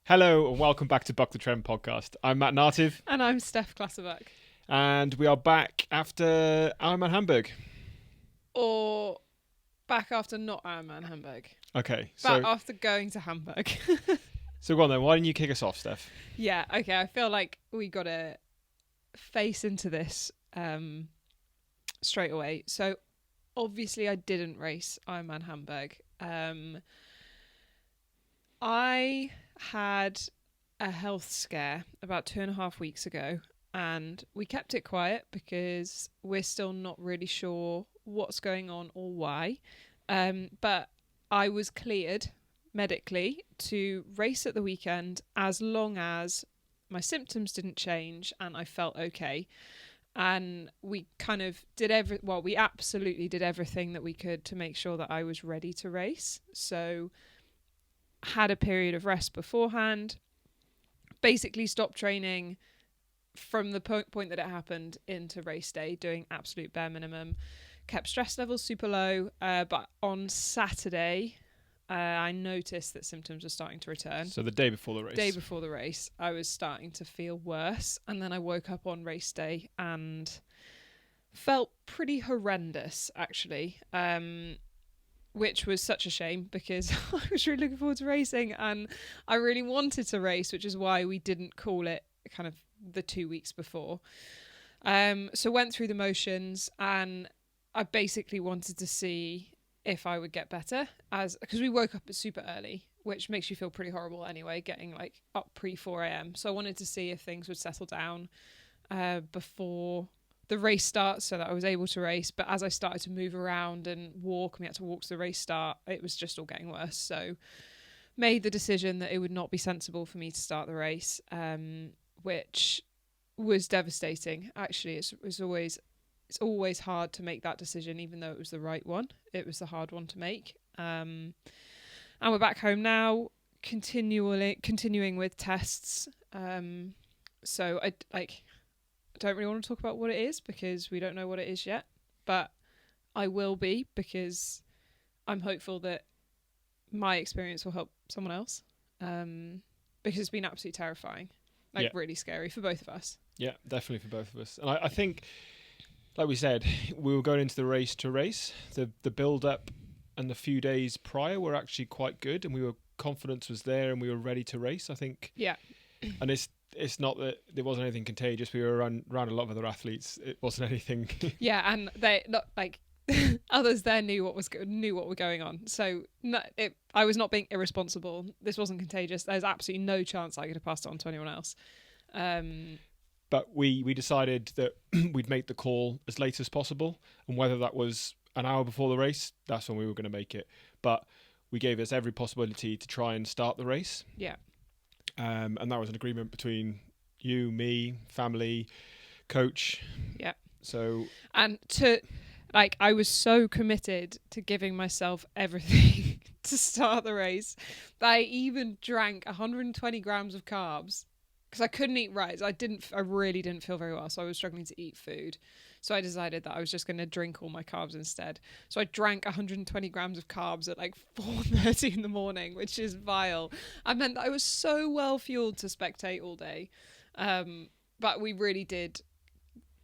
Hello and welcome back to Buck the Trend podcast. I'm Matt Nartiv And I'm Steph Klassebuck. and we are back after Ironman Hamburg. Or back after not Ironman Hamburg. Okay, Back after going to Hamburg. so go on then. Why don't you kick us off, Steph? Yeah, okay. I feel like we got to face into this straight away. So obviously I didn't race Ironman Hamburg. I had a health scare about 2.5 weeks ago, and we kept it quiet because we're still not really sure what's going on or why. But I was cleared medically to race at the weekend as long as my symptoms didn't change and I felt okay. And we kind of did we absolutely did everything that we could to make sure that I was ready to race. So had a period of rest beforehand, basically stopped training from the point that it happened into race day, doing absolute bare minimum, kept stress levels super low. But on Saturday, I noticed that symptoms were starting to return. So the day before the race. Day before the race, I was starting to feel worse. And then I woke up on race day and felt pretty horrendous, actually. Which was such a shame because I was really looking forward to racing and I really wanted to race, which is why we didn't call it kind of the 2 weeks before. So went through the motions and I basically wanted to see if I would get better, because we woke up super early, which makes you feel pretty horrible anyway, getting like up pre 4 a.m. So I wanted to see if things would settle down before the race starts so that I was able to race. But as I started to move around and walk, and we had to walk to the race start, it was just all getting worse. So made the decision that it would not be sensible for me to start the race, which was devastating. Actually, it's always hard to make that decision, even though it was the right one. It was the hard one to make. And we're back home now, continuing with tests. So I don't really want to talk about what it is because we don't know what it is yet, but I will be, because I'm hopeful that my experience will help someone else, because it's been absolutely terrifying, really scary for both of us. Yeah, definitely for both of us. And I think, like we said, we were going into the race to race. The build up and the few days prior were actually quite good, and confidence was there and we were ready to race, I think. Yeah. And it's not that there wasn't anything contagious. We were around a lot of other athletes. It wasn't anything. Yeah, and they not like others there knew what were going on. So I was not being irresponsible. This wasn't contagious. There's absolutely no chance I could have passed it on to anyone else. But we decided that we'd make the call as late as possible, and whether that was an hour before the race, that's when we were going to make it. But we gave us every possibility to try and start the race. Yeah. And that was an agreement between you, me, family, coach. Yeah. So. And I was so committed to giving myself everything to start the race that I even drank 120 grams of carbs because I couldn't eat rice. I really didn't feel very well, so I was struggling to eat food. So I decided that I was just going to drink all my carbs instead. So I drank 120 grams of carbs at like 4:30 in the morning, which is vile. I meant that I was so well fueled to spectate all day. But we really did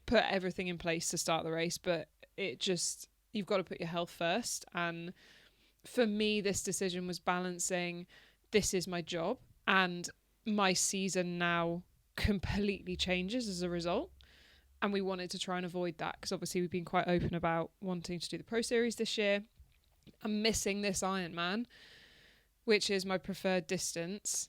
put everything in place to start the race, but you've got to put your health first. And for me, this decision was balancing, this is my job, and my season now completely changes as a result. And we wanted to try and avoid that because obviously we've been quite open about wanting to do the Pro Series this year. I'm missing this Ironman, which is my preferred distance,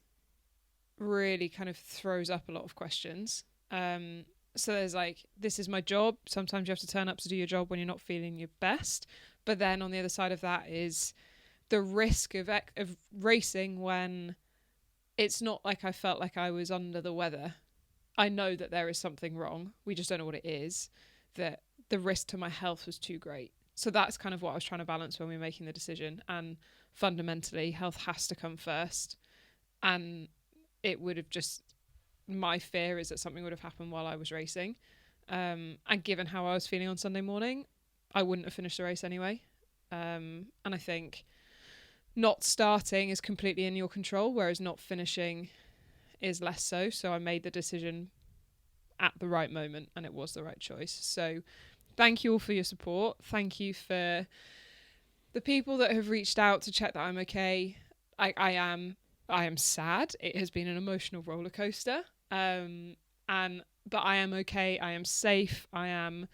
really kind of throws up a lot of questions. So there's this is my job. Sometimes you have to turn up to do your job when you're not feeling your best. But then on the other side of that is the risk of racing when it's not like I felt like I was under the weather. I know that there is something wrong. We just don't know what it is. That the risk to my health was too great. So that's kind of what I was trying to balance when we were making the decision. And fundamentally, health has to come first. And it would have my fear is that something would have happened while I was racing. And given how I was feeling on Sunday morning, I wouldn't have finished the race anyway. And I think not starting is completely in your control, whereas not finishing is less so. So I made the decision at the right moment, and it was the right choice. So thank you all for your support. Thank you for the people that have reached out to check that I'm okay. I am sad. It has been an emotional roller coaster. But I am okay. I am safe. I'm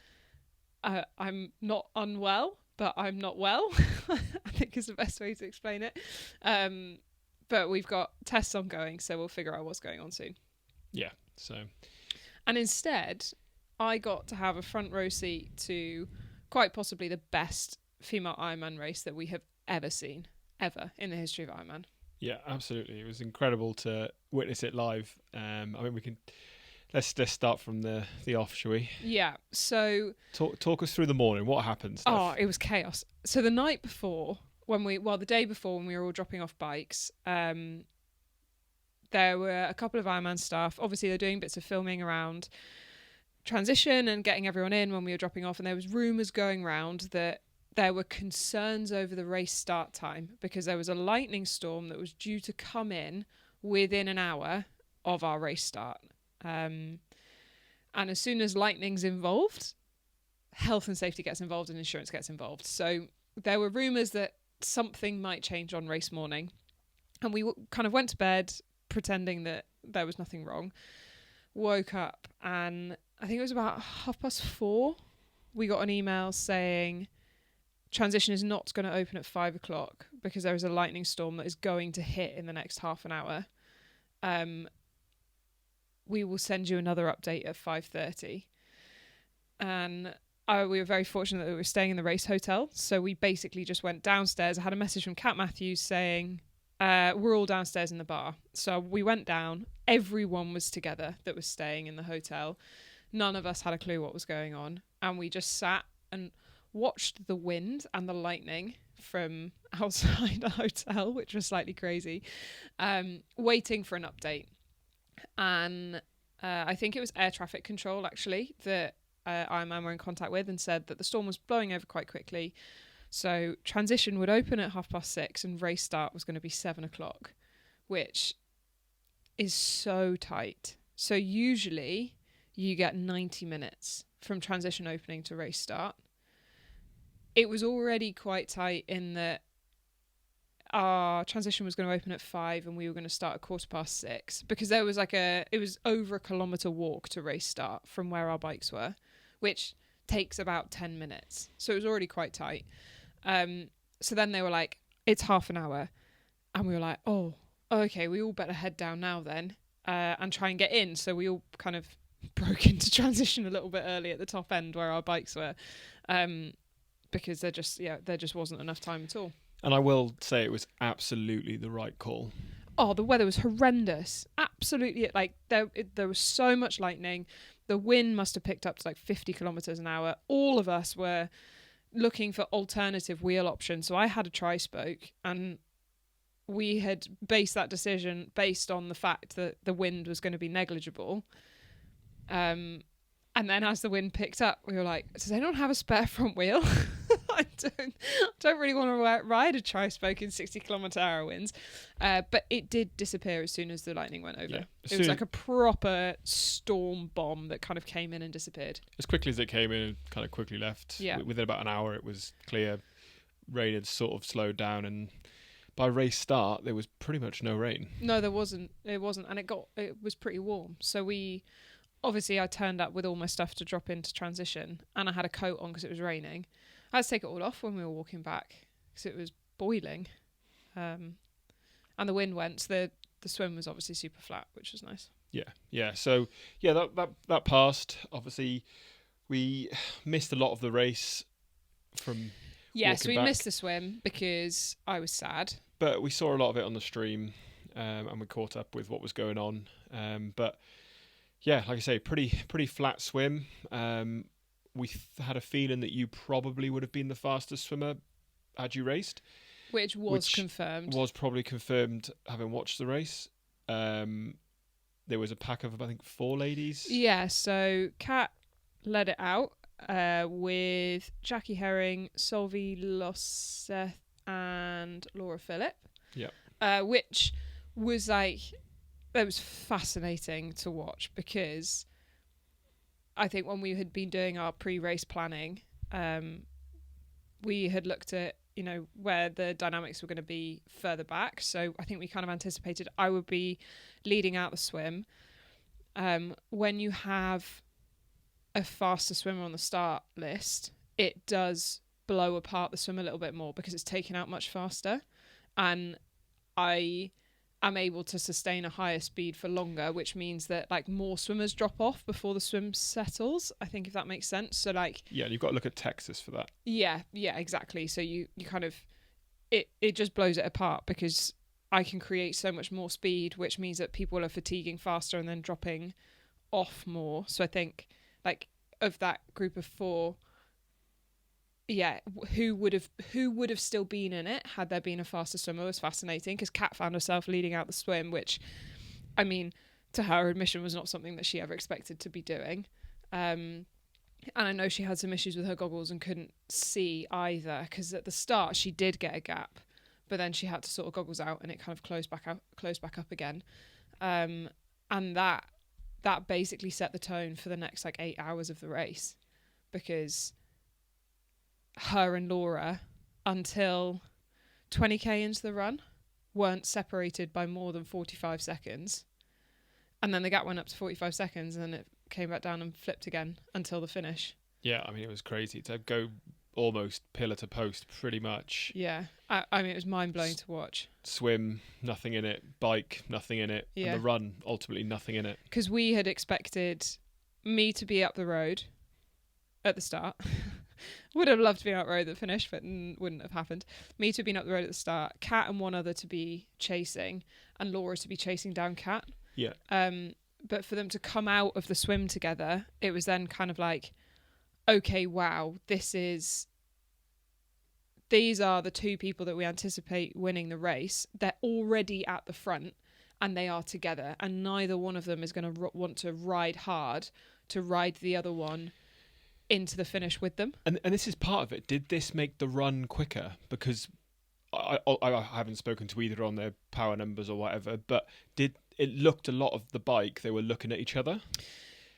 not unwell, but I'm not well. I think is the best way to explain it. But we've got tests ongoing, so we'll figure out what's going on soon. Yeah. So. And instead, I got to have a front row seat to quite possibly the best female Ironman race that we have ever seen, ever in the history of Ironman. Yeah, absolutely. It was incredible to witness it live. I mean, we can let's start from the off, shall we? Yeah. So talk us through the morning. What happened, Steph? Oh, it was chaos. So the night before, the day before when we were all dropping off bikes, there were a couple of Ironman staff. Obviously, they're doing bits of filming around transition and getting everyone in when we were dropping off, and there was rumours going round that there were concerns over the race start time because there was a lightning storm that was due to come in within an hour of our race start. And as soon as lightning's involved, health and safety gets involved and insurance gets involved. So there were rumours that something might change on race morning. And we kind of went to bed pretending that there was nothing wrong. Woke up and I think it was about 4:30. We got an email saying transition is not going to open at 5:00 because there is a lightning storm that is going to hit in the next half an hour. We will send you another update at 5:30. And we were very fortunate that we were staying in the race hotel. So we basically just went downstairs. I had a message from Kat Matthews saying, we're all downstairs in the bar. So we went down. Everyone was together that was staying in the hotel. None of us had a clue what was going on. And we just sat and watched the wind and the lightning from outside the hotel, which was slightly crazy, waiting for an update. And I think it was air traffic control, actually, that Ironman were in contact with and said that the storm was blowing over quite quickly. So transition would open at 6:30 and race start was going to be 7:00, which is so tight. So usually you get 90 minutes from transition opening to race start. It was already quite tight in that our transition was going to open at 5 and we were going to start at 6:15 because there was it was over a kilometre walk to race start from where our bikes were, which takes about 10 minutes. So it was already quite tight. So then they were like, it's half an hour. And we were like, oh, okay, we all better head down now then and try and get in. So we all kind of broke into transition a little bit early at the top end where our bikes were because there just wasn't enough time at all. And I will say it was absolutely the right call. Oh, the weather was horrendous. Absolutely. There was so much lightning. The wind must have picked up to 50 kilometres an hour. All of us were looking for alternative wheel options. So I had a tri-spoke and we had based that decision based on the fact that the wind was going to be negligible. And then as the wind picked up, we were like, does anyone have a spare front wheel? I don't really want to ride a tri-spoke in 60-kilometre-hour winds. But it did disappear as soon as the lightning went over. Yeah. It was like a proper storm bomb that kind of came in and disappeared. As quickly as it came in, it kind of quickly left. Yeah. Within about an hour, it was clear. Rain had sort of slowed down, and by race start, there was pretty much no rain. No, there wasn't. It wasn't. And it was pretty warm. So obviously, I turned up with all my stuff to drop into transition, and I had a coat on because it was raining. I had to take it all off when we were walking back because it was boiling, and the wind went. So the swim was obviously super flat, which was nice. Yeah. So that passed. Obviously, we missed a lot of the race from. Yes, we missed the swim because I was sad. But we saw a lot of it on the stream, and we caught up with what was going on. But yeah, like I say, pretty flat swim. We had a feeling that you probably would have been the fastest swimmer had you raced. Which was confirmed. Was probably confirmed having watched the race. There was a pack of, I think, 4 ladies. Yeah, so Kat led it out with Jackie Herring, Solvi Losseth and Laura Phillip. Yeah. Which was like, it was fascinating to watch, because I think when we had been doing our pre-race planning, we had looked at, you know, where the dynamics were going to be further back. So I think we kind of anticipated I would be leading out the swim. When you have a faster swimmer on the start list, it does blow apart the swim a little bit more because it's taken out much faster. And I am able to sustain a higher speed for longer, which means that like more swimmers drop off before the swim settles, I think, if that makes sense. So like, Yeah, you've got to look at Texas for that. yeah, exactly. So you kind of, it just blows it apart, because I can create so much more speed, which means that people are fatiguing faster and then dropping off more. So I think, like, of that group of 4, yeah, who would have still been in it had there been a faster swimmer was fascinating, because Kat found herself leading out the swim, which, I mean, to her admission, was not something that she ever expected to be doing. And I know she had some issues with her goggles and couldn't see either, because at the start she did get a gap, but then she had to sort of goggles out and it kind of closed back up again. And that basically set the tone for the next like 8 hours of the race, because her and Laura, until 20k into the run, weren't separated by more than 45 seconds. And then the gap went up to 45 seconds, and then it came back down and flipped again until the finish. Yeah, I mean, it was crazy to go almost pillar to post, pretty much. Yeah, I mean, it was mind-blowing to watch. Swim, nothing in it. Bike, nothing in it. Yeah. And the run, ultimately nothing in it. Because we had expected me to be up the road at the start. Would have loved to be up the road at the finish, but wouldn't have happened. Me to have been up the road at the start, Kat and one other to be chasing, and Laura to be chasing down Kat. Yeah. But for them to come out of the swim together, it was then kind of like, okay, wow, these are the 2 people that we anticipate winning the race. They're already at the front and they are together, and neither one of them is going to want to ride hard to ride the other one into the finish with them. And this is part of it. Did this make the run quicker? Because I haven't spoken to either on their power numbers or whatever, but it looked a lot of the bike, they were looking at each other?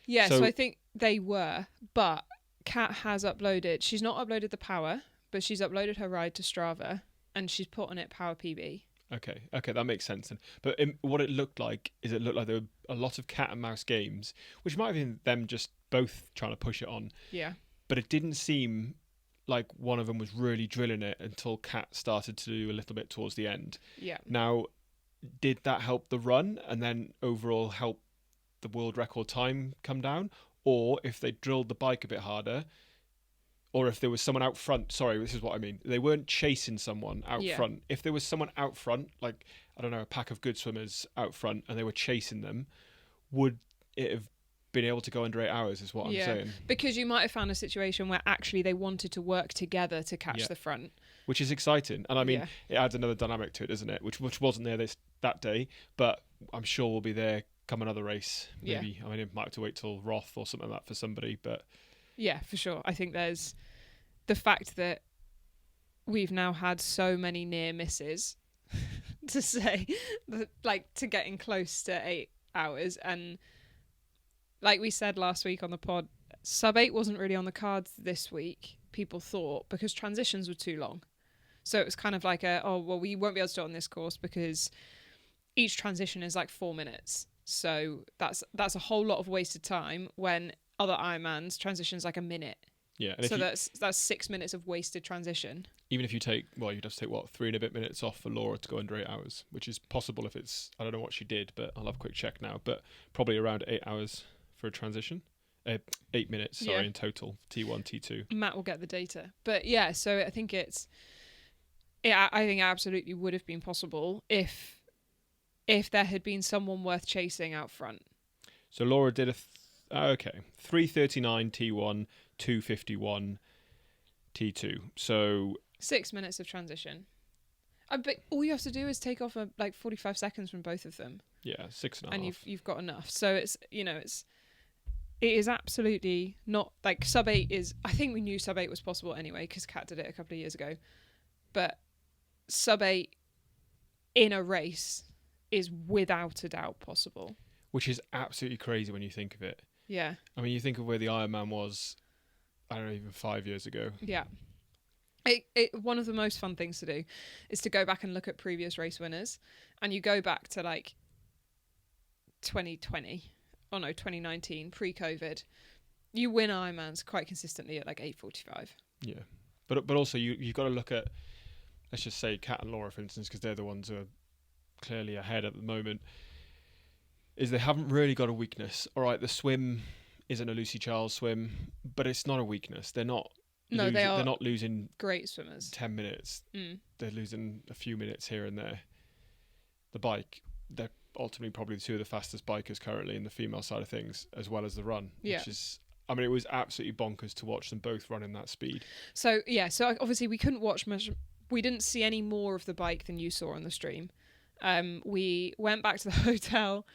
Yeah, so I think they were, but Kat has uploaded, she's not uploaded the power, but she's uploaded her ride to Strava, and she's put on it power PB. Okay, that makes sense then. But what it looked like is there were a lot of cat and mouse games, which might have been them just both trying to push it on. Yeah. But it didn't seem like one of them was really drilling it until Cat started to do a little bit towards the end. Yeah. Now, did that help the run and then overall help the world record time come down? Or if they drilled the bike a bit harder, or if there was someone out front, sorry, this is what I mean. They weren't chasing someone out front. If there was someone out front, like, I don't know, a pack of good swimmers out front, and they were chasing them, would it have been able to go under 8 hours is what I'm saying? Because you might have found a situation where actually they wanted to work together to catch the front. Which is exciting. And I mean, it adds another dynamic to it, doesn't it? Which wasn't there that day, but I'm sure will be there come another race. Maybe. Yeah. I mean, it might have to wait till Roth or something like that for somebody, but... Yeah, for sure. I think there's the fact that we've now had so many near misses to say, that, like, to getting close to 8 hours. And like we said last week on the pod, sub 8 wasn't really on the cards this week, people thought, because transitions were too long. So it was kind of like we won't be able to do it on this course because each transition is like 4 minutes. So that's a whole lot of wasted time when other Ironmans transitions like a minute. Yeah. And so that's 6 minutes of wasted transition. Even if you take, you'd have to take 3 and a bit minutes off for Laura to go under 8 hours, which is possible if it's, I don't know what she did, but I'll have a quick check now, but probably around 8 hours for a transition. 8 minutes, in total, T1, T2. Matt will get the data. But yeah, so I think I think it absolutely would have been possible if there had been someone worth chasing out front. So Laura did 3:39 T1, 2:51 T2. So 6 minutes of transition. But all you have to do is take off 45 seconds from both of them. Yeah, 6.5. And you've got enough. So it is absolutely not like sub 8 is. I think we knew sub 8 was possible anyway because Kat did it a couple of years ago. But sub-8 in a race is without a doubt possible. Which is absolutely crazy when you think of it. Yeah. I mean, you think of where the Ironman was, I don't know, even 5 years ago. Yeah. One of the most fun things to do is to go back and look at previous race winners, and you go back to like 2019, pre-COVID. You win Ironmans quite consistently at like 8:45. Yeah, but also you've got to look at, let's just say Kat and Laura, for instance, because they're the ones who are clearly ahead at the moment. Is they haven't really got a weakness. All right, the swim isn't a Lucy Charles swim, but it's not a weakness. They're not. No, they're not losing great swimmers. 10 minutes. They're losing a few minutes here and there. The bike, they're ultimately probably two of the fastest bikers currently in the female side of things, as well as the run. Yeah. Which is, I mean, it was absolutely bonkers to watch them both running that speed. So obviously we couldn't watch much. We didn't see any more of the bike than you saw on the stream. We went back to the hotel,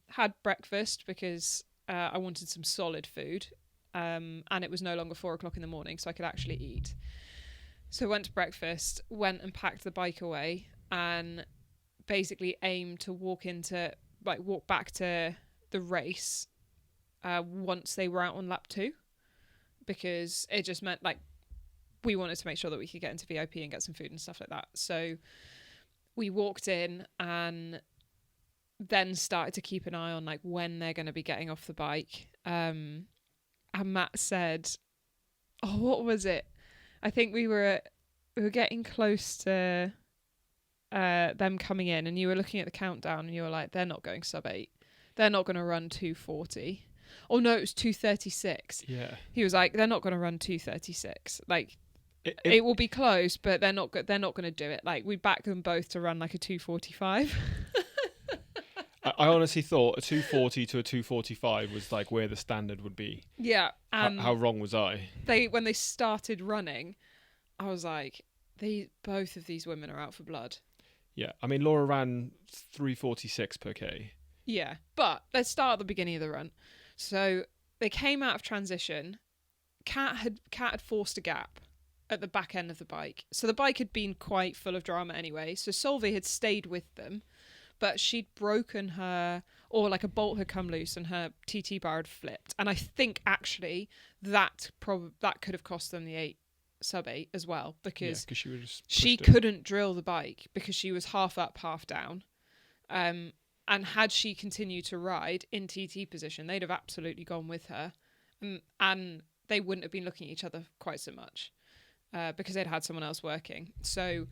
had breakfast because I wanted some solid food. And it was no longer 4:00 in the morning, so I could actually eat. So went to breakfast, went and packed the bike away, and basically aimed to walk back to the race once they were out on lap 2, because it just meant like we wanted to make sure that we could get into VIP and get some food and stuff like that. So we walked in and then started to keep an eye on like when they're going to be getting off the bike. And Matt said, "Oh, what was it? I think we were getting close to them coming in, and you were looking at the countdown, and you were like, they're not going sub-8. They're not going to run 2:40. Oh no, it was 2:36. Yeah. He was like, they're not going to run 2:36. Like, it will be close, but they're not going to do it. Like, we backed them both to run like a 2:45. I honestly thought a 2:40 to a 2:45 was like where the standard would be. Yeah. How wrong was I? When they started running, I was like, both of these women are out for blood. Yeah. I mean, Laura ran 3:46 per K. Yeah. But let's start at the beginning of the run. So they came out of transition. Kat had forced a gap at the back end of the bike. So the bike had been quite full of drama anyway. So Solveig had stayed with them, but she'd broken her, or like a bolt had come loose and her TT bar had flipped. And I think actually that could have cost them the sub-8 as well, because she couldn't drill the bike because she was half up, half down. And had she continued to ride in TT position, they'd have absolutely gone with her. And they wouldn't have been looking at each other quite so much because they'd had someone else working. So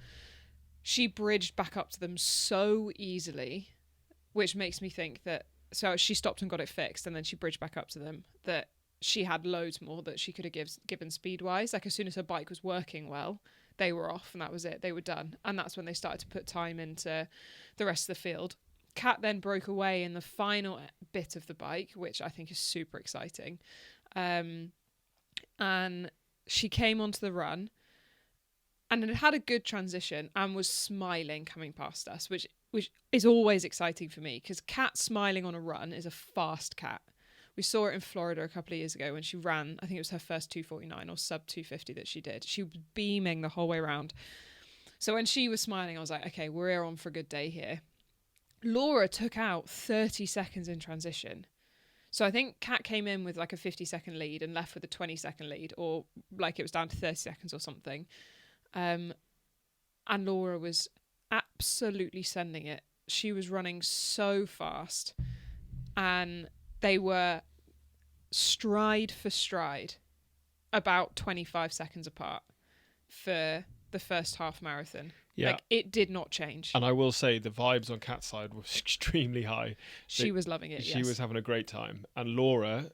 she bridged back up to them so easily, which makes me think that... So she stopped and got it fixed, and then she bridged back up to them, that she had loads more that she could have given speed-wise. Like, as soon as her bike was working well, they were off, and that was it. They were done. And that's when they started to put time into the rest of the field. Kat then broke away in the final bit of the bike, which I think is super exciting. And she came onto the run, and it had a good transition and was smiling coming past us, which is always exciting for me, because Kat smiling on a run is a fast cat. We saw it in Florida a couple of years ago when she ran, I think it was her first 2:49 or sub 2:50 that she did. She was beaming the whole way around. So when she was smiling, I was like, okay, we're on for a good day here. Laura took out 30 seconds in transition. So I think Kat came in with like a 50-second lead and left with a 20-second lead, or like it was down to 30 seconds or something. And Laura was absolutely sending it. She was running so fast, and they were stride for stride about 25 seconds apart for the first half marathon. Yeah. Like, it did not change. And I will say the vibes on Kat's side was extremely high. She was loving it. She was having a great time. And Laura,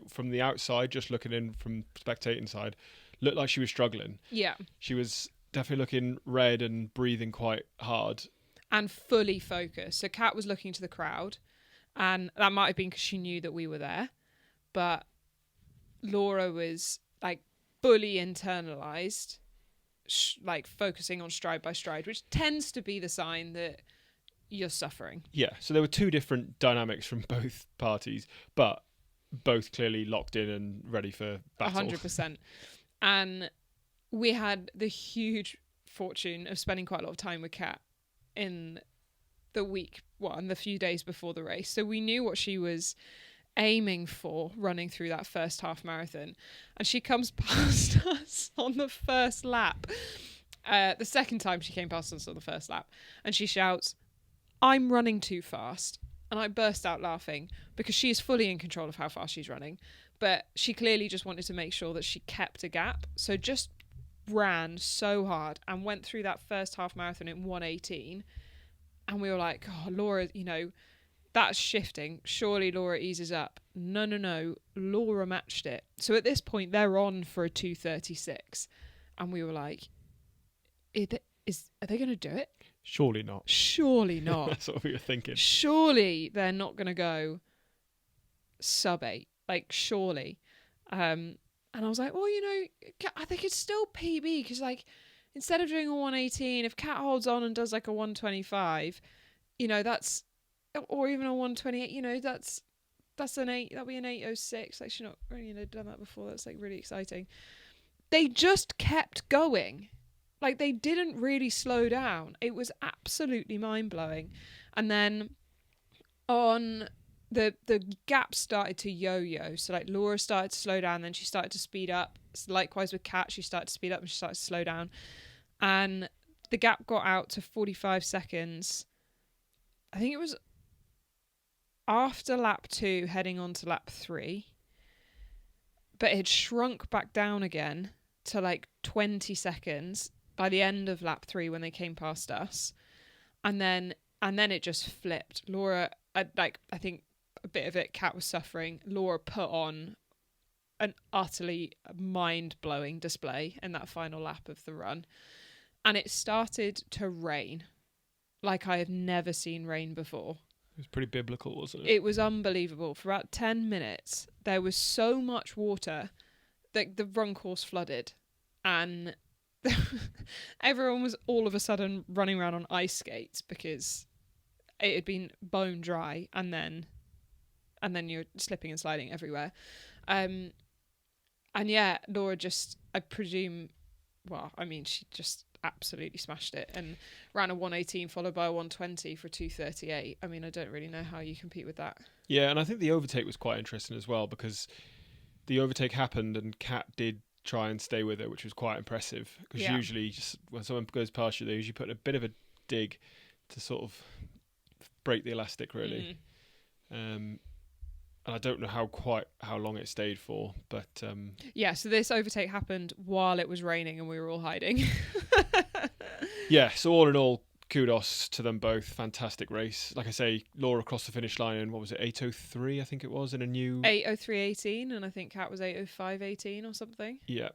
from the outside, just looking in from spectating side, looked like she was struggling. Yeah. She was definitely looking red and breathing quite hard. And fully focused. So Kat was looking to the crowd, and that might have been because she knew that we were there. But Laura was like fully internalized, like focusing on stride by stride, which tends to be the sign that you're suffering. Yeah. So there were two different dynamics from both parties, but both clearly locked in and ready for battle. 100%. And we had the huge fortune of spending quite a lot of time with Kat in the few days before the race. So we knew what she was aiming for running through that first half marathon. And she comes past us on the first lap. The second time she came past us on the first lap. And she shouts, "I'm running too fast." And I burst out laughing because she is fully in control of how fast she's running. But she clearly just wanted to make sure that she kept a gap. So just ran so hard and went through that first half marathon in 1:18. And we were like, "Oh, Laura, that's shifting. Surely Laura eases up." No. Laura matched it. So at this point, they're on for a 2:36. And we were like, are they going to do it? Surely not. Surely not. That's what we were thinking. Surely they're not going to go sub 8. Like, surely. And I was like, well, I think it's still PB because, like, instead of doing a 1:18, if Kat holds on and does like a 1:25, that's, or even a 1:28, that's an 8. That'll be an 8:06. Like, she's not really done that before. That's like really exciting. They just kept going. Like, they didn't really slow down. It was absolutely mind blowing. And then on the gap started to yo-yo. So like Laura started to slow down, then she started to speed up. Likewise with Kat, she started to speed up and she started to slow down. And the gap got out to 45 seconds. I think it was after lap 2 heading on to lap 3. But it had shrunk back down again to like 20 seconds by the end of lap 3 when they came past us. And then it just flipped. Laura, I think a bit of it, Kat was suffering. Laura put on an utterly mind-blowing display in that final lap of the run. And it started to rain like I have never seen rain before. It was pretty biblical, wasn't it? It was unbelievable. For about 10 minutes, there was so much water that the run course flooded. And everyone was all of a sudden running around on ice skates because it had been bone dry, and then you're slipping and sliding everywhere. And yeah, Laura just, I presume, she just absolutely smashed it and ran a 1:18 followed by a 1:20 for 2:38. I mean, I don't really know how you compete with that. Yeah, and I think the overtake was quite interesting as well because the overtake happened and Kat did try and stay with it, which was quite impressive because usually just when someone goes past you, they usually put a bit of a dig to sort of break the elastic, really. And I don't know how long it stayed for, but so this overtake happened while it was raining and we were all hiding. Yeah, so all in all, kudos to them both. Fantastic race. Like I say, Laura crossed the finish line in, what was it, 8:03 I think it was, in a new 8:03.18, and I think Kat was 8:05.18 or something. Yeah,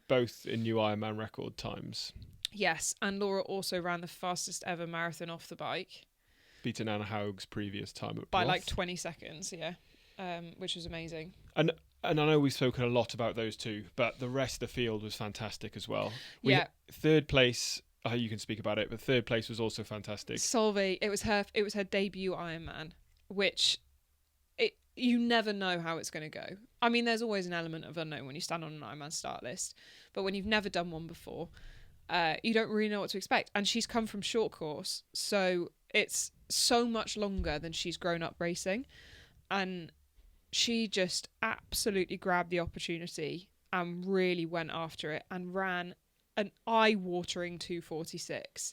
both in new Ironman record times. Yes, and Laura also ran the fastest ever marathon off the bike, beating Anna Haug's previous time at by Broth. like 20 seconds, which was amazing. And I know we've spoken a lot about those two, but the rest of the field was fantastic as well. Third place, you can speak about it, but third place was also fantastic. Solveig, it was her debut Ironman, which you never know how it's going to go. I mean, there's always an element of unknown when you stand on an Ironman start list, but when you've never done one before, you don't really know what to expect. And she's come from short course, so it's so much longer than she's grown up racing, and she just absolutely grabbed the opportunity and really went after it and ran an eye-watering 2:46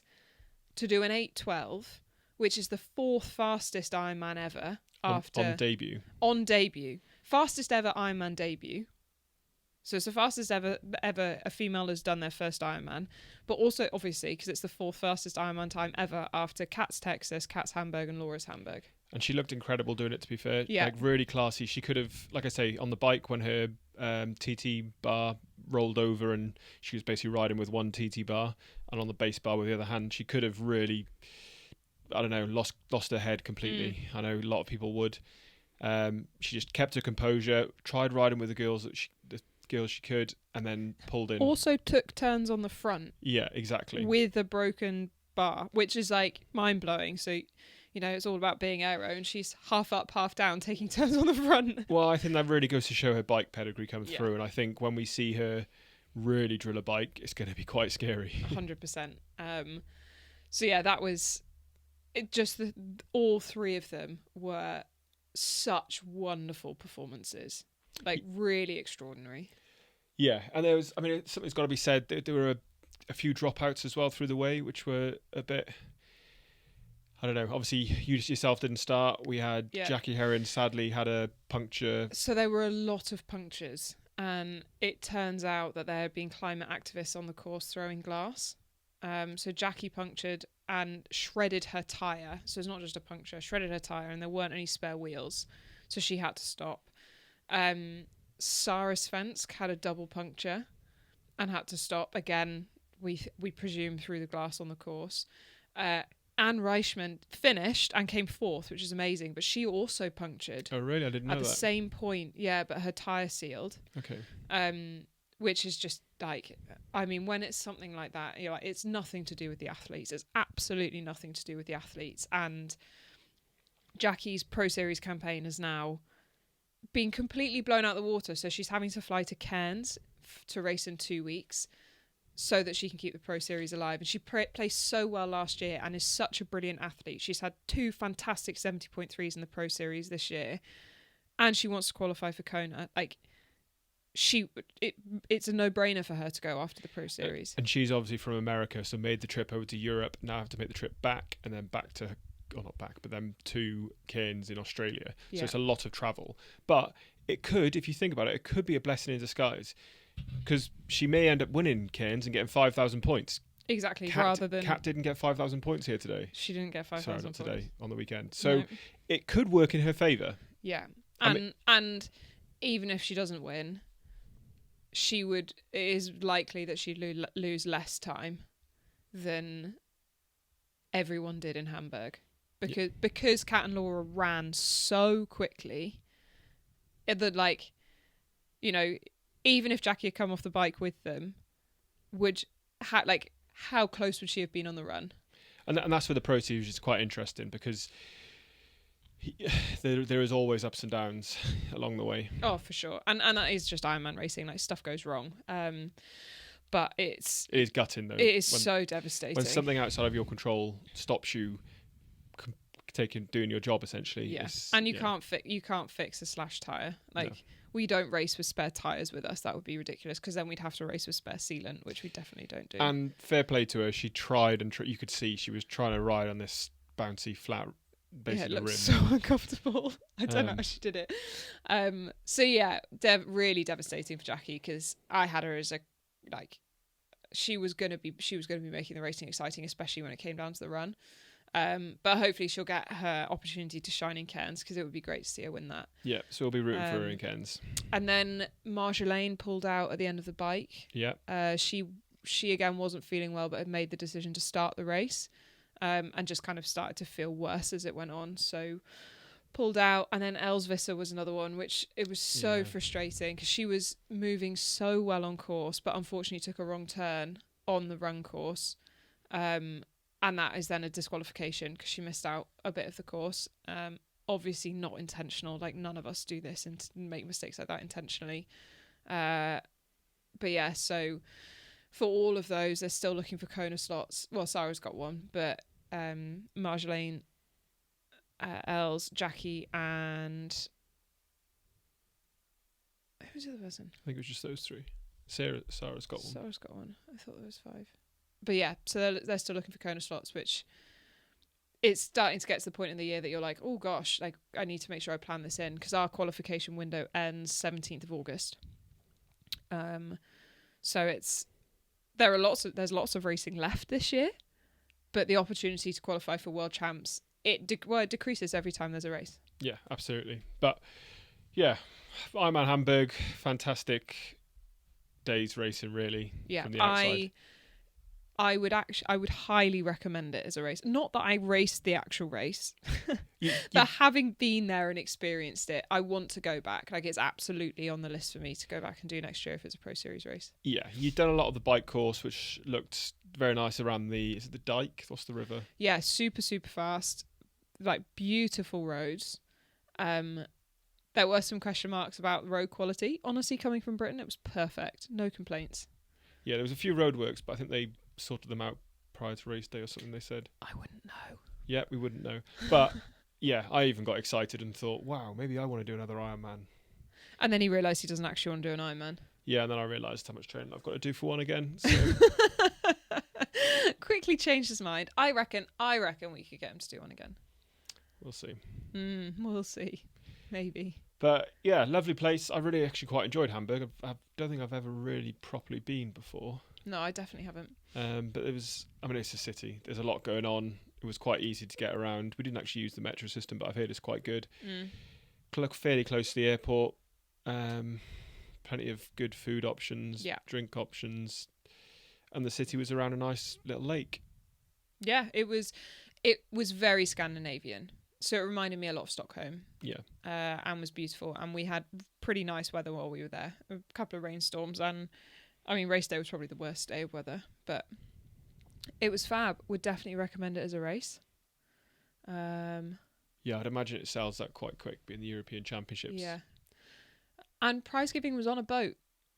to do an 8:12, which is the 4th fastest Ironman ever on debut. On debut. Fastest ever Ironman debut. So it's the fastest ever a female has done their first Ironman. But also, obviously, because it's the 4th fastest Ironman time ever after Kat's Texas, Kat's Hamburg and Laura's Hamburg. And she looked incredible doing it, to be fair. Yeah. Like, really classy. She could have, like I say, on the bike when her TT bar rolled over and she was basically riding with one TT bar and on the base bar with the other hand, she could have really, I don't know, lost her head completely. I know a lot of people would. She just kept her composure, tried riding with the girls she could, and then pulled in. Also took turns on the front. Yeah, exactly. With a broken bar, which is like mind-blowing. So, it's all about being aero, and she's half up, half down, taking turns on the front. Well, I think that really goes to show her bike pedigree comes through, and I think when we see her really drill a bike, it's going to be quite scary. 100%. So yeah, that was it. Just all three of them were such wonderful performances, like really extraordinary. Yeah, and there was, I mean, something's got to be said. There were a few dropouts as well through the way, which were a bit, I don't know. Obviously, you yourself didn't start. We had Jackie Heron, sadly, had a puncture. So there were a lot of punctures, and it turns out that there had been climate activists on the course throwing glass. So Jackie punctured and shredded her tyre. So it's not just a puncture, shredded her tyre, and there weren't any spare wheels. So she had to stop. Sarah Svensk had a double puncture and had to stop. Again, we presume through the glass on the course. Anne Reichman finished and came fourth, which is amazing, but she also punctured. Oh, really? I didn't know that. At the same point, yeah, but her tyre sealed. Okay. Which is just like, I mean, when it's something like that, you're like, it's nothing to do with the athletes. It's absolutely nothing to do with the athletes. And Jackie's Pro Series campaign has now been completely blown out of the water. So she's having to fly to Cairns to race in 2 weeks so that she can keep the Pro Series alive. And she placed so well last year and is such a brilliant athlete. She's had 2 fantastic 70.3s in the Pro Series this year. And she wants to qualify for Kona. Like, it's a no-brainer for her to go after the Pro Series. And she's obviously from America, so made the trip over to Europe. Now have to make the trip back and then back to, or not back, but then to Cairns in Australia. So it's a lot of travel. But it could, if you think about it, it could be a blessing in disguise, because she may end up winning Cairns and getting 5,000 points. Exactly. Rather than Kat didn't get 5,000 points here today. She didn't get 5,000 Sorry, not points today, on the weekend. So it could work in her favour. Yeah, and even if she doesn't win, it is likely that she'd lose less time than everyone did in Hamburg, because Kat and Laura ran so quickly that, like, you know, even if Jackie had come off the bike with them, how close would she have been on the run? And that's where the Pro Series is quite interesting, because there is always ups and downs along the way. Oh, for sure. And that is just Ironman racing. Like, stuff goes wrong. But it is gutting, though. It is so devastating. When something outside of your control stops you doing your job, essentially. Yeah. And you can't fix a slash tyre. Like, we don't race with spare tyres with us. That would be ridiculous, because then we'd have to race with spare sealant, which we definitely don't do. And fair play to her. She tried, and you could see she was trying to ride on this bouncy, flat, basically it rim. looks so uncomfortable. I don't know how she did it. So yeah, really devastating for Jackie, because I had her as she was going to be making the racing exciting, especially when it came down to the run. But hopefully she'll get her opportunity to shine in Cairns, because it would be great to see her win that. Yeah, so we'll be rooting for her in Cairns. And then Marjolaine pulled out at the end of the bike. Yeah. She again wasn't feeling well, but had made the decision to start the race. And just kind of started to feel worse as it went on, so pulled out. And then Els Visser was another one, which it was so frustrating, because she was moving so well on course, but unfortunately took a wrong turn on the run course, and that is then a disqualification, because she missed out a bit of the course. Obviously not intentional, like, none of us do this and make mistakes like that intentionally. But yeah, so for all of those, they're still looking for Kona slots. Well, Sarah's got one, but Marjolaine, Els, Jackie, and who's the other person? I think it was just those three. Sarah's got one. Sarah's got one. I thought there was 5. But yeah, so they're still looking for Kona slots, which it's starting to get to the point in the year that you're like, oh gosh, like, I need to make sure I plan this in, because our qualification window ends 17th of August. So there's lots of racing left this year, but the opportunity to qualify for world champs, it decreases every time there's a race. Yeah, absolutely. But yeah, Ironman Hamburg, fantastic days racing, really. Yeah, from the outside. I would highly recommend it as a race. Not that I raced the actual race, but having been there and experienced it, I want to go back. Like, it's absolutely on the list for me to go back and do next year if it's a Pro Series race. Yeah, you've done a lot of the bike course, which looked very nice around is it the Dike? What's the river? Yeah, super, super fast. Like, beautiful roads. There were some question marks about road quality. Honestly, coming from Britain, it was perfect. No complaints. Yeah, there was a few roadworks, but I think they sorted them out prior to race day or something, they said. I wouldn't know. Yeah, we wouldn't know. But yeah, I even got excited and thought, wow, maybe I want to do another Ironman. And then he realised he doesn't actually want to do an Ironman. Yeah, and then I realised how much training I've got to do for one again. So quickly changed his mind. I reckon we could get him to do one again. we'll see. We'll see. Maybe. But yeah, lovely place. I really actually quite enjoyed Hamburg. I don't think I've ever really properly been before. No, I definitely haven't. But it's a city. There's a lot going on. It was quite easy to get around. We didn't actually use the metro system, but I've heard it's quite good. Fairly close to the airport. Plenty of good food options, drink options. And the city was around a nice little lake. Yeah, it was very Scandinavian. So it reminded me a lot of Stockholm. Yeah. And was beautiful. And we had pretty nice weather while we were there. A couple of rainstorms. And, I mean, race day was probably the worst day of weather. But it was fab. Would definitely recommend it as a race. Yeah, I'd imagine it sells that quite quick, being the European Championships. Yeah. And prize giving was on a boat.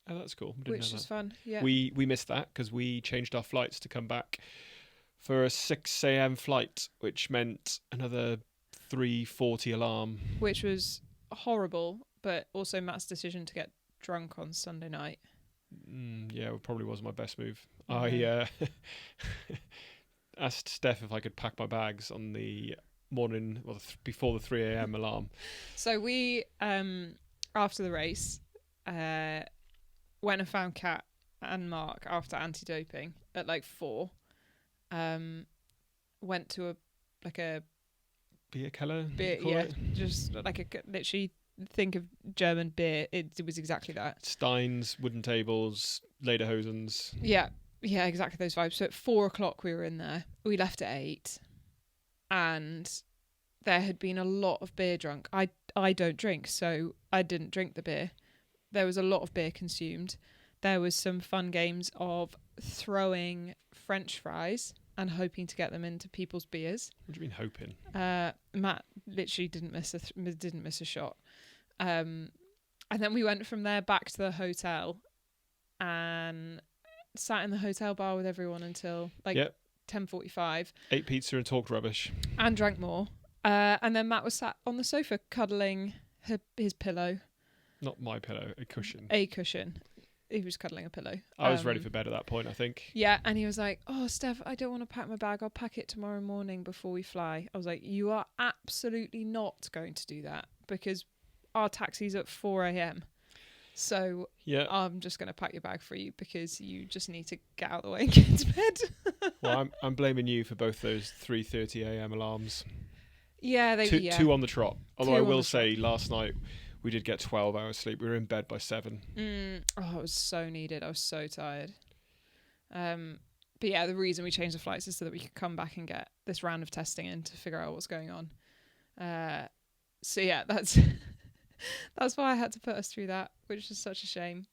Oh, that's cool. Which was fun. Yeah. We missed that because we changed our flights to come back for a 6 a.m. flight, which meant another 3:40 alarm. Which was horrible, but also Matt's decision to get drunk on Sunday night. Yeah, it probably wasn't my best move. Yeah. I asked Steph if I could pack my bags on the morning, before the 3 a.m. alarm. So we, after the race, went and found Kat and Mark after anti-doping at like 4. Went to a beer keller. Just like literally think of German beer. It was exactly that. Steins, wooden tables, lederhosens. Yeah, exactly those vibes. So at 4:00 we were in there. We left at 8, and there had been a lot of beer drunk. I don't drink, so I didn't drink the beer. There was a lot of beer consumed. There was some fun games of throwing French fries and hoping to get them into people's beers. What do you mean hoping? Matt literally didn't miss a shot. And then we went from there back to the hotel and sat in the hotel bar with everyone until 10:45. Ate pizza and talked rubbish. And drank more. And then Matt was sat on the sofa cuddling his pillow. Not my pillow, a cushion. A cushion. He was cuddling a pillow. I was ready for bed at that point, I think. Yeah, and he was like, "Oh, Steph, I don't want to pack my bag. I'll pack it tomorrow morning before we fly." I was like, "You are absolutely not going to do that because our taxi's at 4 a.m. So I'm just going to pack your bag for you because you just need to get out of the way and get into bed." Well, I'm blaming you for both those 3:30 a.m. alarms. Yeah, two on the trot. Although I will say, last night we did get 12 hours sleep. We were in bed by 7. Oh, it was so needed. I was so tired. But yeah, the reason we changed the flights is so that we could come back and get this round of testing in to figure out what's going on. So yeah, that's why I had to put us through that, which is such a shame.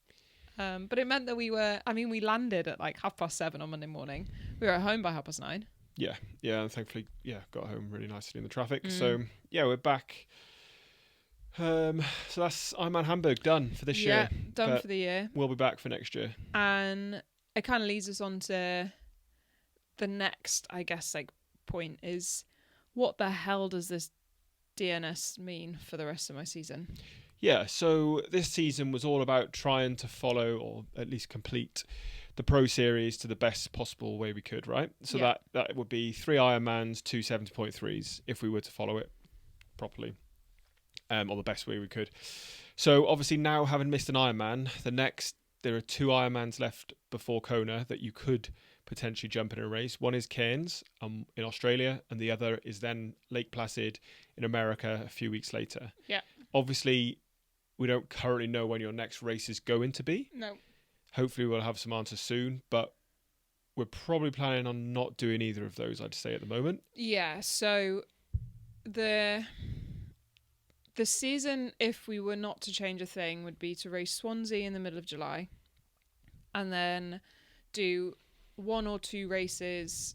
But it meant that we landed at like 7:30 on Monday morning. We were at home by 9:30. Yeah, and thankfully, got home really nicely in the traffic. So yeah, we're back. So that's Ironman Hamburg done for this year. Yeah, done for the year. We'll be back for next year. And it kind of leads us on to the next, I guess, point is, what the hell does this DNS mean for the rest of my season? Yeah, so this season was all about trying to follow, or at least complete, the Pro Series to the best possible way we could, right? So that would be 3 Ironmans, 2 70.3s, if we were to follow it properly. Or the best way we could. So obviously now, having missed an Ironman, there are 2 Ironmans left before Kona that you could potentially jump in a race. One is Cairns in Australia, and the other is then Lake Placid in America a few weeks later. Yeah. Obviously, we don't currently know when your next race is going to be. No. Hopefully we'll have some answers soon, but we're probably planning on not doing either of those, I'd say, at the moment. Yeah, so the season, if we were not to change a thing, would be to race Swansea in the middle of July and then do 1 or 2 races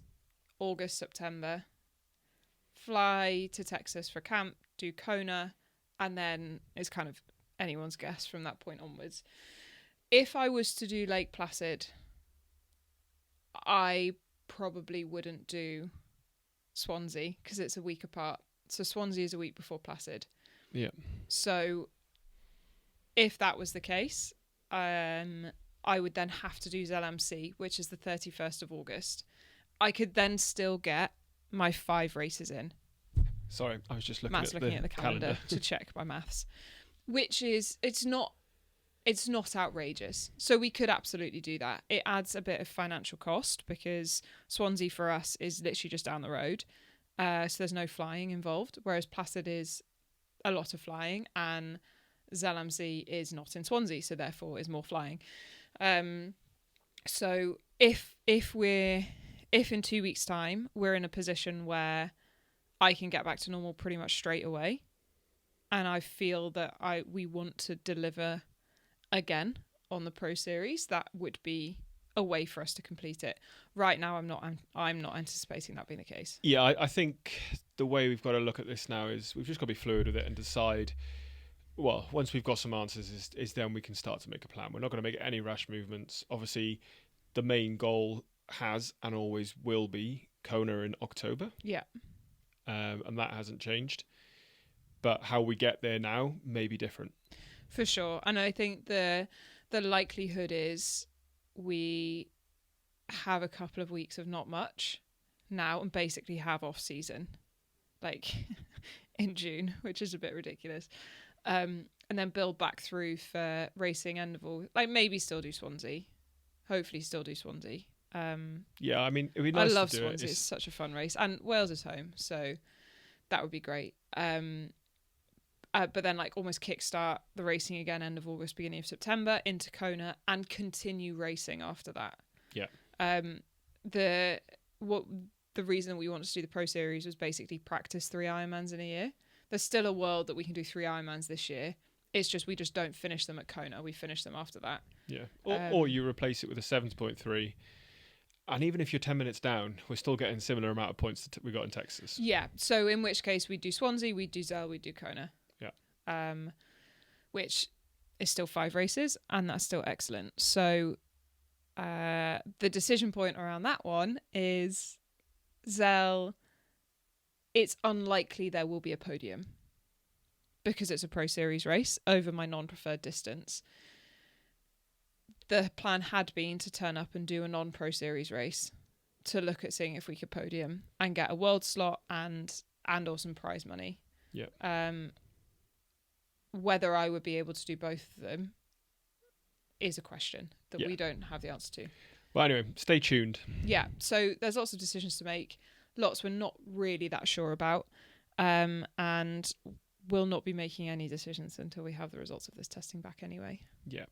August, September, fly to Texas for camp, do Kona, and then it's kind of anyone's guess from that point onwards. If I was to do Lake Placid, I probably wouldn't do Swansea because it's a week apart. So Swansea is a week before Placid. Yeah. So if that was the case, I would then have to do ZLMC, which is the 31st of August. I could then still get my 5 races in. Sorry, I was just Matt's looking at the calendar to check my maths, which is it's not outrageous. So we could absolutely do that. It adds a bit of financial cost because Swansea for us is literally just down the road, so there's no flying involved. Whereas Placid is a lot of flying, and ZLMC is not in Swansea, so therefore is more flying. So if in 2 weeks' time we're in a position where I can get back to normal pretty much straight away, and I feel that we want to deliver again on the Pro Series, that would be a way for us to complete it. Right now, I'm not anticipating that being the case. Yeah, I think the way we've got to look at this now is we've just got to be fluid with it and decide. Well, once we've got some answers, is then we can start to make a plan. We're not going to make any rash movements. Obviously, the main goal has and always will be Kona in October. Yeah. And that hasn't changed. But how we get there now may be different. For sure. And I think the likelihood is we have a couple of weeks of not much now and basically have off season, like in June, which is a bit ridiculous. And then build back through for racing end of all, like maybe still do Swansea. Hopefully still do Swansea. Yeah, I mean, it'd be nice I love to do Swansea. It's such a fun race. And Wales is home, so that would be great. But then like almost kickstart the racing again end of August, beginning of September into Kona and continue racing after that. Yeah. The reason that we wanted to do the Pro Series was basically practice 3 Ironmans in a year. There's still a world that we can do 3 Ironmans this year. It's just we just don't finish them at Kona. We finish them after that. Yeah. Or you replace it with a 7.3. And even if you're 10 minutes down, we're still getting a similar amount of points that we got in Texas. Yeah. So in which case we'd do Swansea, we'd do Zell, we'd do Kona. Yeah. Which is still 5 races, and that's still excellent. So the decision point around that one is Zell. It's unlikely there will be a podium because it's a Pro Series race over my non-preferred distance. The plan had been to turn up and do a non-Pro Series race to look at seeing if we could podium and get a world slot and or some prize money. Yeah. Whether I would be able to do both of them is a question that we don't have the answer to. Well, anyway, stay tuned. Yeah, so there's lots of decisions to make. Lots we're not really that sure about. And we'll not be making any decisions until we have the results of this testing back anyway. Yeah.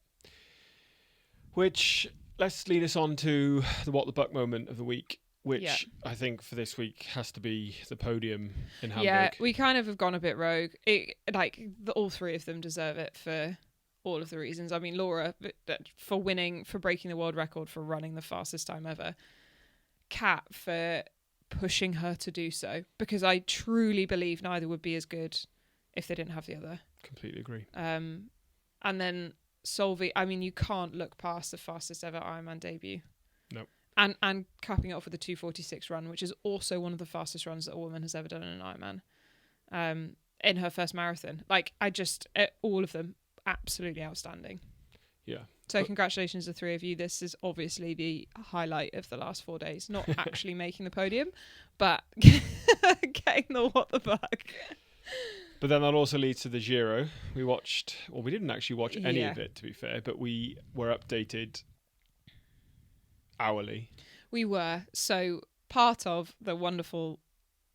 Which, let's lead us on to the what the buck moment of the week, which I think for this week has to be the podium in Hamburg. Yeah, we kind of have gone a bit rogue. All 3 of them deserve it for all of the reasons. I mean, Laura for winning, for breaking the world record, for running the fastest time ever. Kat for pushing her to do so, because I truly believe neither would be as good if they didn't have the other. Completely agree. And then Solvi, I mean, you can't look past the fastest ever Ironman debut. No. And capping it off with a 2:46 run, which is also one of the fastest runs that a woman has ever done in an Ironman. In her first marathon. All of them, absolutely outstanding. Yeah. So congratulations to the 3 of you. This is obviously the highlight of the last 4 days. Not actually making the podium, but getting the what the fuck. But then that also leads to the Giro. We didn't actually watch any of it, to be fair, but we were updated hourly. We were. So part of the wonderful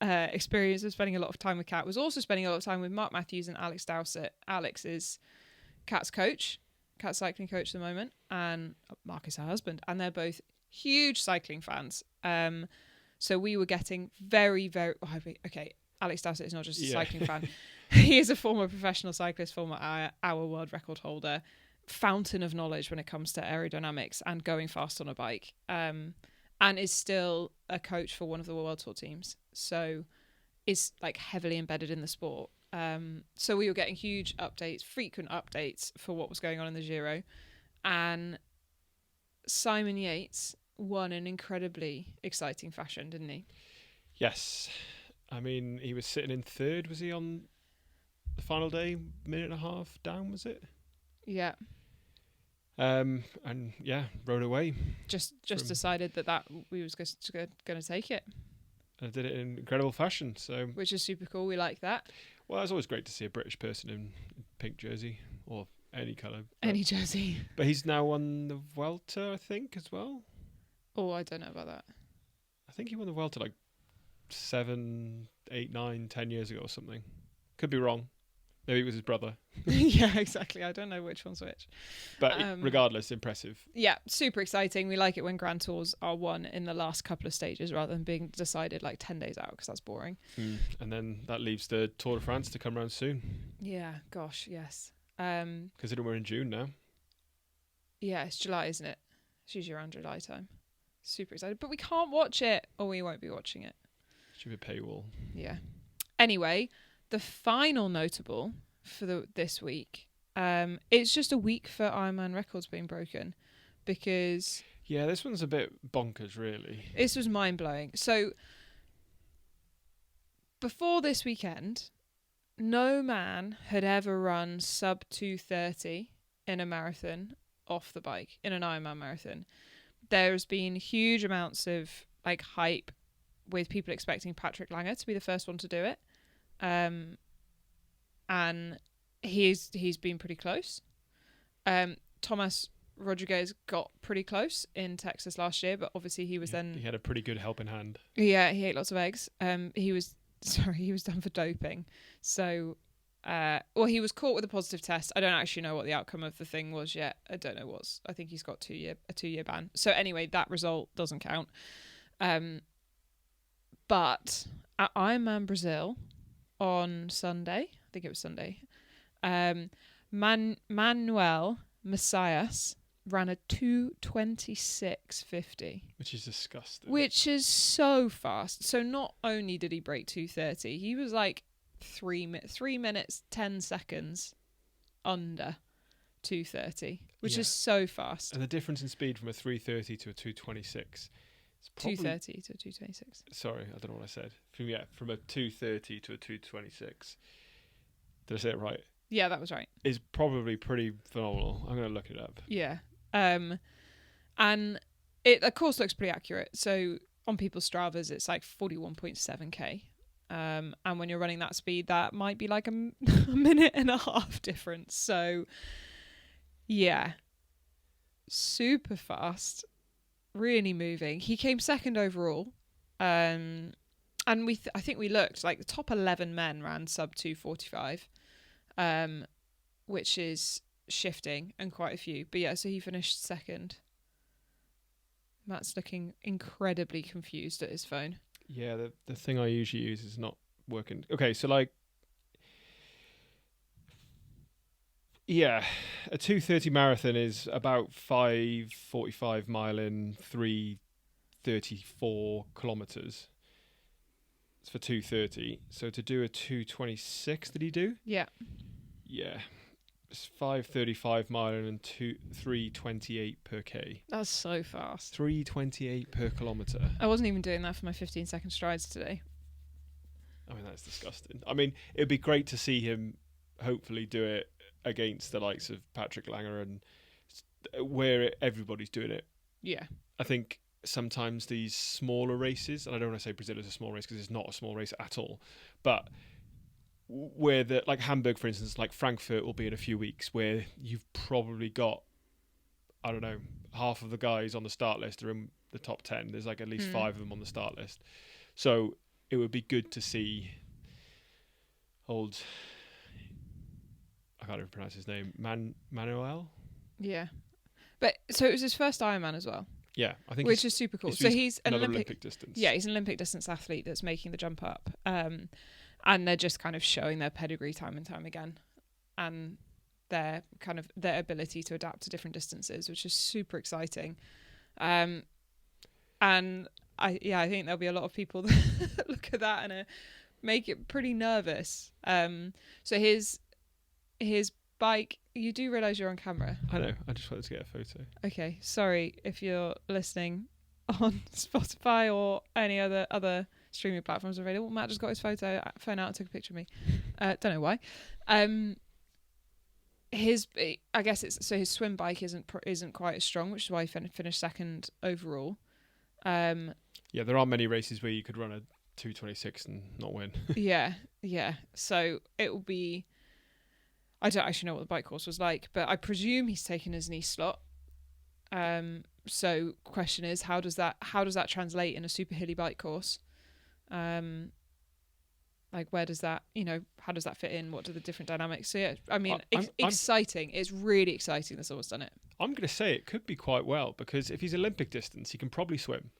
experience of spending a lot of time with Kat was also spending a lot of time with Mark Matthews and Alex Dowsett. Alex is Kat's coach, Kat's cycling coach at the moment, and Mark is her husband, and they're both huge cycling fans. So we were getting very, very... Alex Dowsett is not just a cycling fan. He is a former professional cyclist, former hour world record holder, fountain of knowledge when it comes to aerodynamics and going fast on a bike, and is still a coach for one of the World Tour teams. So is like heavily embedded in the sport. So we were getting huge updates, frequent updates for what was going on in the Giro. And Simon Yates won in incredibly exciting fashion, didn't he? Yes. I mean, he was sitting in third, was he, on the final day? Minute and a half down, was it? Yeah. And yeah, rode away. Just decided that we was going to take it. And did it in incredible fashion. So, which is super cool. We like that. well, it's always great to see a British person in pink jersey or any colour. Any jersey. But he's now won the Welter, I think, as well. Oh, I don't know about that. I think he won the Welter like 7, 8, 9, 10 years ago or something. Could be wrong. Maybe it was his brother. Yeah, exactly. I don't know which one's which. But regardless, impressive. Yeah, super exciting. We like it when Grand Tours are won in the last couple of stages rather than being decided like 10 days out, because that's boring. And then that leaves the Tour de France to come around soon. Yeah, gosh, yes. Considering we're in June now. Yeah, it's July, isn't it? It's usually around July time. Super excited. But we can't watch it, or we won't be watching it. Stupid paywall. Yeah. Anyway, the final notable for this week, it's just a week for Ironman records being broken, because yeah, this one's a bit bonkers, really. This was mind-blowing. So before this weekend, no man had ever run sub 2:30 in a marathon off the bike, in an Ironman marathon. There's been huge amounts of like hype with people expecting Patrick Langer to be the first one to do it. And he's been pretty close. Thomas Rodriguez got pretty close in Texas last year, but obviously he was he had a pretty good helping hand. Yeah, he ate lots of eggs. He was done for doping. So, he was caught with a positive test. I don't actually know what the outcome of the thing was yet. I don't know what's. I think he's got a 2-year ban. So anyway, that result doesn't count. But at Ironman Brazil on Sunday, I think it was Sunday, Manuel Messias ran a 2:26.50, which is disgusting. Which is so fast. So not only did he break 2:30, he was like 3 minutes 10 seconds under 2:30, which is so fast. And the difference in speed from a 3:30 to a 2:26. 2:30 to a 2:26. Sorry, I don't know what I said. From a 2:30 to a 2:26. Did I say it right? Yeah, that was right. Is probably pretty phenomenal. I'm going to look it up. Yeah. And it, of course, looks pretty accurate. So on people's Stravas, it's like 41.7k. And when you're running that speed, that might be like a minute and a half difference. So, yeah. Super fast. Really moving. He came second overall. And I think we looked like the top 11 men ran sub 2:45. Which is shifting, and quite a few. But yeah, so he finished second. Matt's looking incredibly confused at his phone. Yeah, the thing I usually use is not working. Okay, so like, yeah, a 2:30 marathon is about 5:45 mile in 3:34 kilometers. It's for 2:30. So to do a 2:26, did he do? Yeah. Yeah. It's 5:35 mile and 3:28 per k. That's so fast. 3:28 per kilometre. I wasn't even doing that for my 15-second strides today. I mean, that's disgusting. I mean, it'd be great to see him hopefully do it against the likes of Patrick Langer and where everybody's doing it. Yeah. I think sometimes these smaller races, and I don't want to say Brazil is a small race because it's not a small race at all, but where like Hamburg, for instance, like Frankfurt will be in a few weeks, where you've probably got, I don't know, half of the guys on the start list are in the top 10. There's like at least 5 of them on the start list. So it would be good to see I can't even pronounce his name, Manuel? Yeah. But so it was his first Ironman as well. Yeah, I think, which is super cool. So he's an Olympic distance. Yeah, he's an Olympic distance athlete that's making the jump up. And they're just kind of showing their pedigree time and time again, and their ability to adapt to different distances, which is super exciting. And I think there'll be a lot of people that look at that and make it pretty nervous. So his bike. You do realise you're on camera. I know. I just wanted to get a photo. Okay, sorry if you're listening on Spotify or any other streaming platforms available. Matt just got his phone out and took a picture of me. Don't know why. I guess it's so his swim bike isn't quite as strong, which is why he finished second overall. Yeah, there aren't many races where you could run a 2:26 and not win. Yeah. So it will be. I don't actually know what the bike course was like, but I presume he's taken his knee slot. So question is, how does that translate in a super hilly bike course? Like where does that, how does that fit in? What are the different dynamics? So yeah, I mean, exciting. It's really exciting that someone's done it. I'm going to say it could be quite well, because if he's Olympic distance, he can probably swim.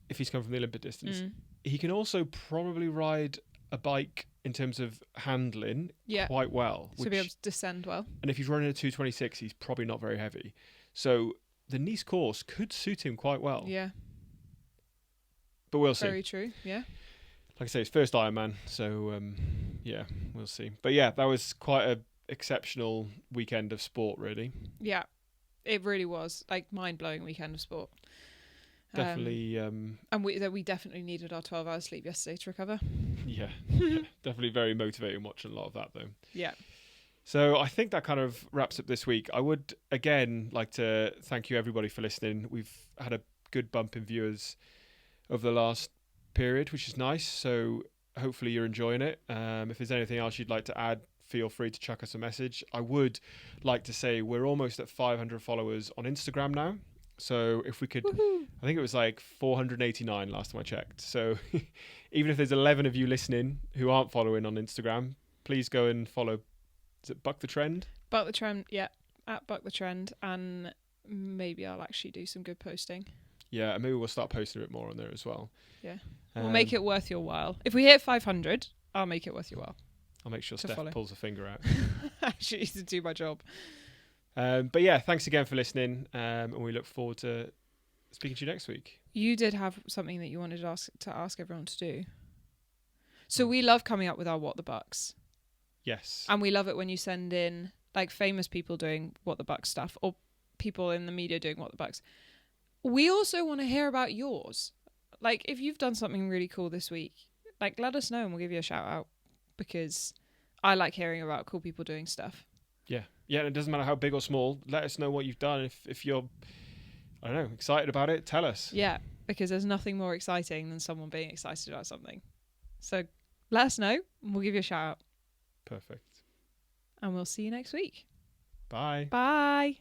If he's come from the Olympic distance, he can also probably ride a bike in terms of handling quite well. So be able to descend well. And if he's running a 2:26, he's probably not very heavy. So the Nice course could suit him quite well. Yeah. But we'll see. Very true, yeah. Like I say, it's first Ironman, so yeah, we'll see. But yeah, that was quite a exceptional weekend of sport, really. Yeah, it really was. Like, mind-blowing weekend of sport. Definitely. And we definitely needed our 12 hours sleep yesterday to recover. Yeah, definitely very motivating watching a lot of that, though. Yeah. So I think that kind of wraps up this week. I would, again, like to thank you, everybody, for listening. We've had a good bump in viewers over the last period, which is nice. So hopefully you're enjoying it. If there's anything else you'd like to add, feel free to chuck us a message. I would like to say we're almost at 500 followers on Instagram now. So if we could, Woohoo. I think it was like 489 last time I checked. So even if there's 11 of you listening who aren't following on Instagram, please go and follow. Is it Buck the Trend? Buck the Trend, yeah. At Buck the Trend. And maybe I'll actually do some good posting. Yeah, and maybe we'll start posting a bit more on there as well. Yeah. We'll make it worth your while. If we hit 500, I'll make it worth your while. I'll make sure Steph pulls a finger out. I should need to do my job. But yeah, thanks again for listening. And we look forward to speaking to you next week. You did have something that you wanted to ask everyone to do. So we love coming up with our What the Bucks. Yes. And we love it when you send in like famous people doing What the Bucks stuff or people in the media doing What the Bucks. We also want to hear about yours. Like, if you've done something really cool this week, like, let us know and we'll give you a shout out, because I like hearing about cool people doing stuff. Yeah. Yeah, and it doesn't matter how big or small. Let us know what you've done. If you're, I don't know, excited about it, tell us. Yeah, because there's nothing more exciting than someone being excited about something. So let us know and we'll give you a shout out. Perfect. And we'll see you next week. Bye. Bye.